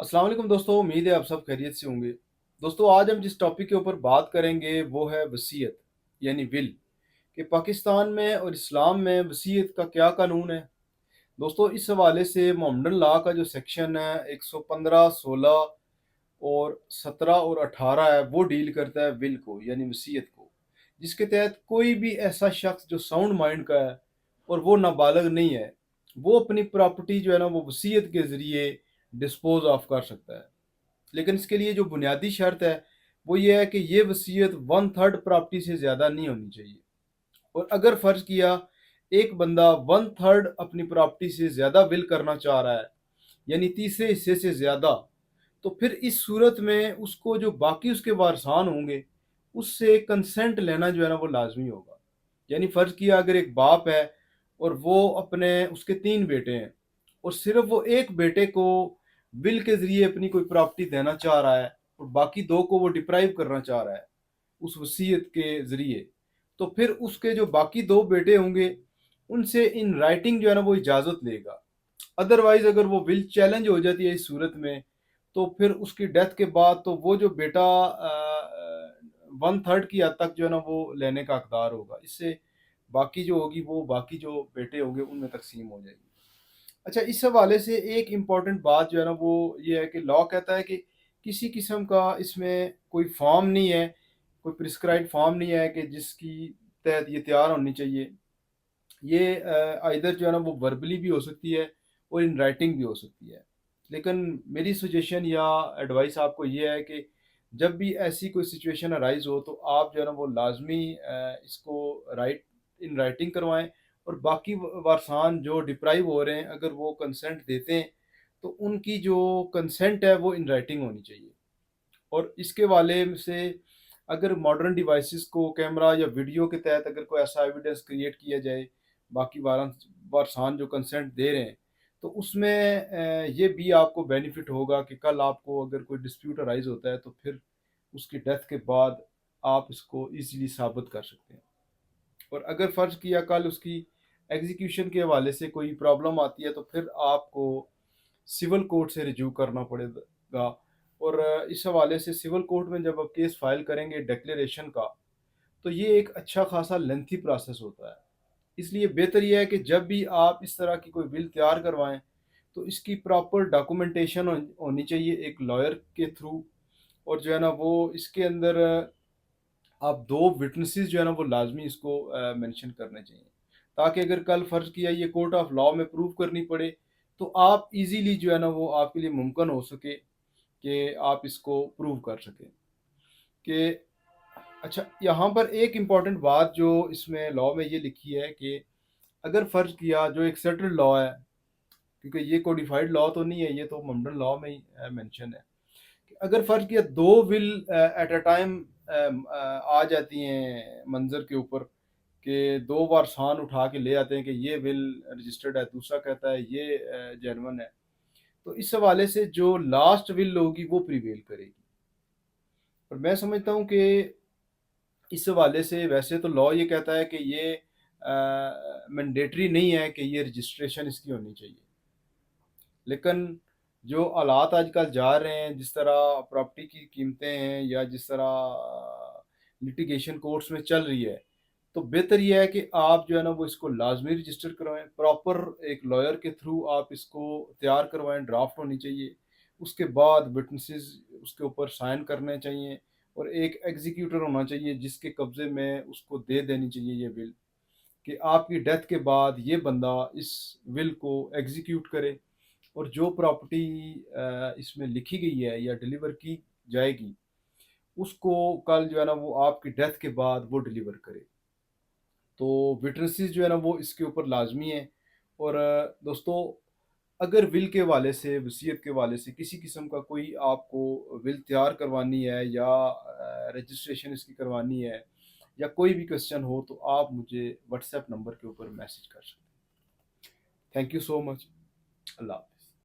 अस्सलाम वालेकुम दोस्तों, उम्मीद है आप सब खैरियत से होंगे। दोस्तों, आज हम जिस टॉपिक के ऊपर बात करेंगे वो है वसीयत यानी विल, कि पाकिस्तान में और इस्लाम में वसीयत का क्या कानून है। दोस्तों, इस हवाले से मोहम्मडन लॉ का जो सेक्शन है 115, 16 और 17 और 18 है, वो डील करता है विल को यानी वसीयत को, जिसके तहत कोई भी ऐसा शख्स जो साउंड माइंड का है और वो नाबालग नहीं है, वो अपनी प्रॉपर्टी जो है ना वो वसीयत के ज़रिए डिस्पोज ऑफ कर सकता है। लेकिन इसके लिए जो बुनियादी शर्त है वो ये है कि ये वसीयत वन थर्ड प्रॉपर्टी से ज़्यादा नहीं होनी चाहिए। और अगर फ़र्ज़ किया एक बंदा वन थर्ड अपनी प्रॉपर्टी से ज़्यादा विल करना चाह रहा है, यानी तीसरे हिस्से से ज़्यादा, तो फिर इस सूरत में उसको जो बाकी उसके वारसान होंगे उससे कंसेंट लेना जो है ना वो लाजमी होगा। यानी फ़र्ज़ किया अगर एक बाप है और वो अपने उसके तीन बेटे हैं और सिर्फ वो एक बेटे को विल के ज़रिए अपनी कोई प्रॉपर्टी देना चाह रहा है और बाकी दो को वो डिप्राइव करना चाह रहा है उस वसीयत के ज़रिए, तो फिर उसके जो बाकी दो बेटे होंगे उनसे इन राइटिंग जो है ना वो इजाज़त लेगा। अदरवाइज अगर वो विल चैलेंज हो जाती है इस सूरत में, तो फिर उसकी डेथ के बाद तो वो जो बेटा वन थर्ड की हद तक जो है ना वो लेने का हकदार होगा। इससे बाकी जो होगी वो बाकी जो बेटे होंगे उनमें तकसीम हो जाएगी। अच्छा, इस हवाले से एक इम्पॉर्टेंट बात जो है ना वो ये है कि लॉ कहता है कि किसी किस्म का इसमें कोई फॉर्म नहीं है, कोई प्रिस्क्राइब फॉर्म नहीं है कि जिसकी तहत ये तैयार होनी चाहिए। ये आइदर जो है ना वो वर्बली भी हो सकती है और इन राइटिंग भी हो सकती है। लेकिन मेरी सजेशन या एडवाइस आपको ये है कि जब भी ऐसी कोई सिचुएशन अराइज हो तो आप जो है ना वो लाजमी इसको राइट इन राइटिंग करवाएं, और बाकी वारसान जो डिप्राइव हो रहे हैं अगर वो कंसेंट देते हैं तो उनकी जो कंसेंट है वो इन राइटिंग होनी चाहिए। और इसके वाले से अगर मॉडर्न डिवाइसेस को कैमरा या वीडियो के तहत अगर कोई ऐसा एविडेंस क्रिएट किया जाए बाकी वारसान जो कंसेंट दे रहे हैं, तो उसमें ये भी आपको बेनिफिट होगा कि कल आपको अगर कोई डिस्प्यूट अराइज होता है तो फिर उसकी डेथ के बाद आप इसको इजीली साबित कर सकते हैं। और अगर फ़र्ज़ किया कल उसकी एग्जीक्यूशन के हवाले से कोई प्रॉब्लम आती है तो फिर आपको सिविल कोर्ट से रिज्यू करना पड़ेगा। और इस हवाले से सिविल कोर्ट में जब आप केस फाइल करेंगे डिक्लेरेशन का, तो ये एक अच्छा खासा लेंथी प्रोसेस होता है। इसलिए बेहतर ये है कि जब भी आप इस तरह की कोई विल तैयार करवाएं तो इसकी प्रॉपर डॉक्यूमेंटेशन होनी चाहिए एक लॉयर के थ्रू। और जो है ना वो इसके अंदर आप दो विटनेसेस जो है ना वो लाजमी इसको मेंशन करने चाहिए, ताकि अगर कल फ़र्ज़ किया ये कोर्ट ऑफ लॉ में प्रूव करनी पड़े तो आप इजीली जो है ना वो आपके लिए मुमकिन हो सके कि आप इसको प्रूव कर सकें कि अच्छा। यहाँ पर एक इम्पॉर्टेंट बात जो इसमें लॉ में ये लिखी है कि अगर फ़र्ज़ किया जो एक सेटल्ड लॉ है, क्योंकि ये कोडिफाइड लॉ तो नहीं है, ये तो मॉडर्न लॉ में ही मेंशन है कि अगर फ़र्ज़ किया दो विल एट अ टाइम आ जाती हैं मंजर के ऊपर, कि दो बार सान उठा के ले आते हैं कि ये विल रजिस्टर्ड है, दूसरा कहता है ये जेन्युइन है, तो इस हवाले से जो लास्ट विल होगी वो प्रिवेल करेगी। और मैं समझता हूँ कि इस हवाले से वैसे तो लॉ ये कहता है कि ये मैंडेटरी नहीं है कि ये रजिस्ट्रेशन इसकी होनी चाहिए, लेकिन जो हालात आजकल जा रहे हैं, जिस तरह प्रॉपर्टी की कीमतें हैं या जिस तरह लिटिगेशन कोर्ट्स में चल रही है, तो बेहतर ये है कि आप जो है ना वो इसको लाजमी रजिस्टर करवाएं, प्रॉपर एक लॉयर के थ्रू आप इसको तैयार करवाएं, ड्राफ्ट होनी चाहिए। उसके बाद विटनेसेस उसके ऊपर साइन करने चाहिए और एक एग्जीक्यूटर होना चाहिए जिसके कब्ज़े में उसको दे देनी चाहिए ये विल, कि आपकी डेथ के बाद ये बंदा इस विल को एग्जीक्यूट करे और जो प्रॉपर्टी इसमें लिखी गई है या डिलीवर की जाएगी उसको कल जो है ना वो आपकी डेथ के बाद वो डिलीवर करे। तो विटनेसेस जो है ना वो इसके ऊपर लाजमी है। और दोस्तों, अगर विल के वाले से वसीयत के वाले से किसी किस्म का कोई आपको विल तैयार करवानी है या रजिस्ट्रेशन इसकी करवानी है या कोई भी क्वेश्चन हो तो आप मुझे व्हाट्सएप नंबर के ऊपर मैसेज कर सकते हैं। Thank you so much. Allah.